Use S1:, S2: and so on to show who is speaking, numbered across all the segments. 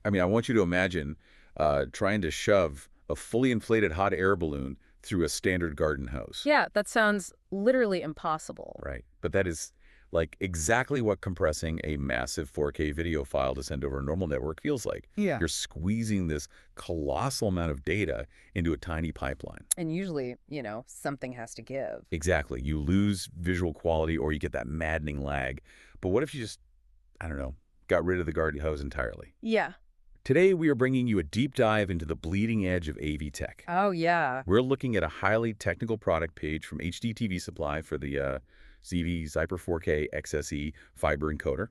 S1: I mean, I want you to imagine trying to shove a fully inflated hot air balloon through a standard garden hose.
S2: Yeah, that sounds literally impossible.
S1: Right. But that is like exactly what compressing a massive 4K video file to send over a normal network feels like.
S2: Yeah.
S1: You're squeezing this colossal amount of data into a tiny pipeline.
S2: And usually, something has to give.
S1: Exactly. You lose visual quality or you get that maddening lag. But what if you just, I don't know, got rid of the garden hose entirely?
S2: Yeah.
S1: Today, we are bringing you a deep dive into the bleeding edge of AV tech.
S2: Oh, yeah.
S1: We're looking at a highly technical product page from HDTV Supply for the ZeeVee Z4KF2XS-E fiber encoder.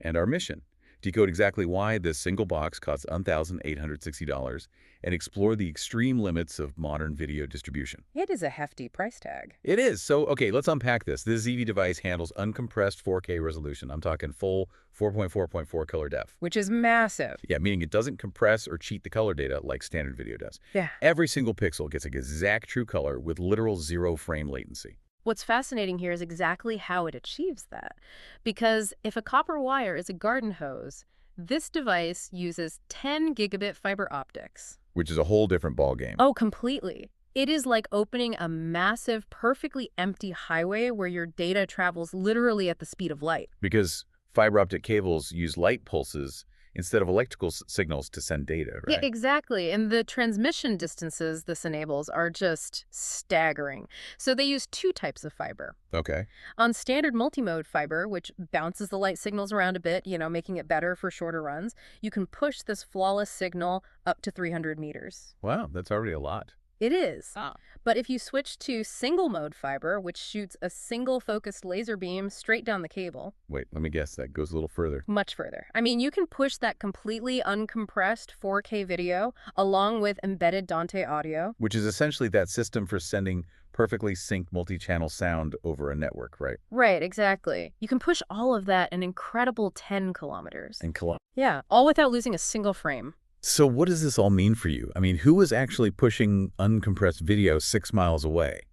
S1: And our mission, decode exactly why this single box costs $1,860 and explore the extreme limits of modern video distribution.
S2: It is a hefty price tag.
S1: It is. So, okay, let's unpack this. This ZeeVee device handles uncompressed 4K resolution. I'm talking full 4.4.4 color depth.
S2: Which is massive.
S1: Yeah, meaning it doesn't compress or cheat the color data like standard video does.
S2: Yeah.
S1: Every single pixel gets an exact true color with literal 0 frame latency.
S2: What's fascinating here is exactly how it achieves that. Because if a copper wire is a garden hose, this device uses 10 gigabit fiber optics.
S1: Which is a whole different ballgame.
S2: Oh, completely. It is like opening a massive, perfectly empty highway where your data travels literally at the speed of light.
S1: Because fiber optic cables use light pulses instead of electrical signals to send data, right?
S2: Yeah, exactly. And the transmission distances this enables are just staggering. So they use two types of fiber.
S1: Okay.
S2: On standard multimode fiber, which bounces the light signals around a bit, making it better for shorter runs, you can push this flawless signal up to 300 meters.
S1: Wow, that's already a lot.
S2: It is.
S1: Ah.
S2: But if you switch to single mode fiber, which shoots a single focused laser beam straight down the cable.
S1: Wait, let me guess. That goes a little further.
S2: Much further. I mean, you can push that completely uncompressed 4K video along with embedded Dante audio.
S1: Which is essentially that system for sending perfectly synced multi-channel sound over a network, right?
S2: Right, exactly. You can push all of that an incredible 10 kilometers.
S1: And
S2: Yeah, all without losing a single frame.
S1: So what does this all mean for you? I mean, who is actually pushing uncompressed video 6 miles away?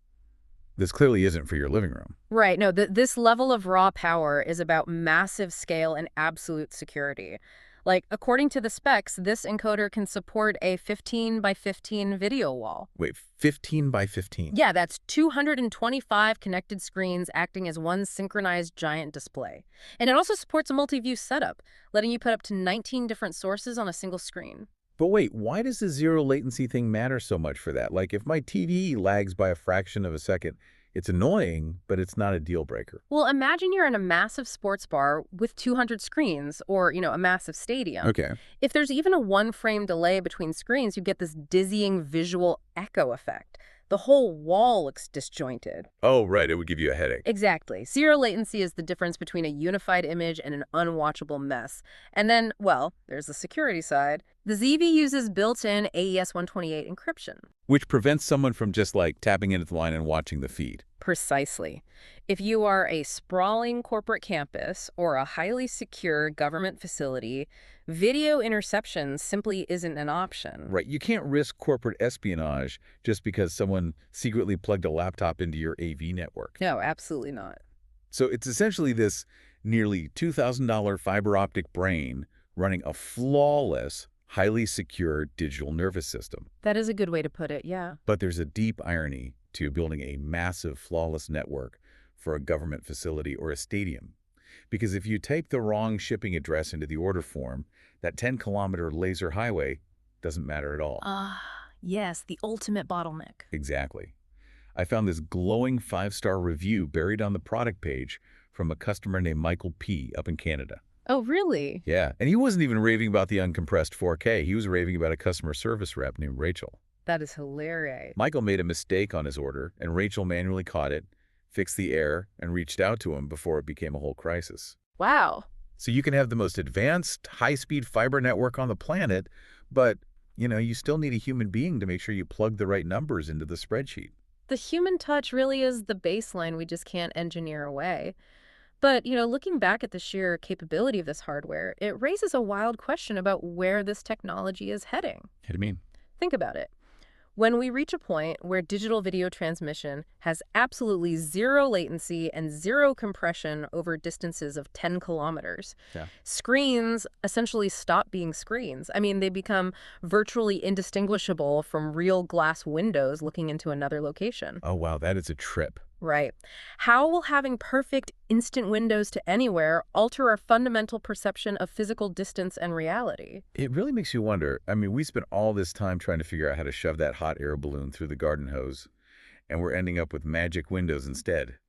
S1: This clearly isn't for your living room.
S2: Right. No, this level of raw power is about massive scale and absolute security. Like, according to the specs, this encoder can support a 15 by 15 video wall.
S1: Wait, 15 by 15?
S2: Yeah, that's 225 connected screens acting as one synchronized giant display. And it also supports a multi-view setup, letting you put up to 19 different sources on a single screen.
S1: But wait, why does the zero latency thing matter so much for that? Like, if my TV lags by a fraction of a second, it's annoying, but it's not a deal breaker.
S2: Well, imagine you're in a massive sports bar with 200 screens or, a massive stadium.
S1: Okay.
S2: If there's even a one-frame delay between screens, you get this dizzying visual echo effect. The whole wall looks disjointed.
S1: Oh, right. It would give you a headache.
S2: Exactly. Zero latency is the difference between a unified image and an unwatchable mess. And then, well, there's the security side. The ZeeVee uses built-in AES-128 encryption.
S1: Which prevents someone from just like tapping into the line and watching the feed.
S2: Precisely. If you are a sprawling corporate campus or a highly secure government facility, video interception simply isn't an option.
S1: Right. You can't risk corporate espionage just because someone secretly plugged a laptop into your AV network.
S2: No, absolutely not.
S1: So it's essentially this nearly $2,000 fiber optic brain running a flawless, highly secure digital nervous system.
S2: That is a good way to put it, yeah.
S1: But there's a deep irony to building a massive, flawless network for a government facility or a stadium. Because if you type the wrong shipping address into the order form, that 10-kilometer laser highway doesn't matter at all.
S2: Yes, the ultimate bottleneck.
S1: Exactly. I found this glowing 5-star review buried on the product page from a customer named Michael P. up in Canada.
S2: Oh, really?
S1: Yeah, and he wasn't even raving about the uncompressed 4K. He was raving about a customer service rep named Rachel.
S2: That is hilarious.
S1: Michael made a mistake on his order, and Rachel manually caught it, fixed the error, and reached out to him before it became a whole crisis.
S2: Wow.
S1: So you can have the most advanced, high-speed fiber network on the planet, but, you still need a human being to make sure you plug the right numbers into the spreadsheet.
S2: The human touch really is the baseline we just can't engineer away. But, looking back at the sheer capability of this hardware, it raises a wild question about where this technology is heading.
S1: What do you mean?
S2: Think about it. When we reach a point where digital video transmission has absolutely zero latency and zero compression over distances of 10 kilometers,
S1: Yeah.
S2: screens essentially stop being screens. I mean, they become virtually indistinguishable from real glass windows looking into another location.
S1: Oh, wow, that is a trip.
S2: Right. How will having perfect instant windows to anywhere alter our fundamental perception of physical distance and reality?
S1: It really makes you wonder. I mean, we spent all this time trying to figure out how to shove that hot air balloon through the garden hose, and we're ending up with magic windows instead.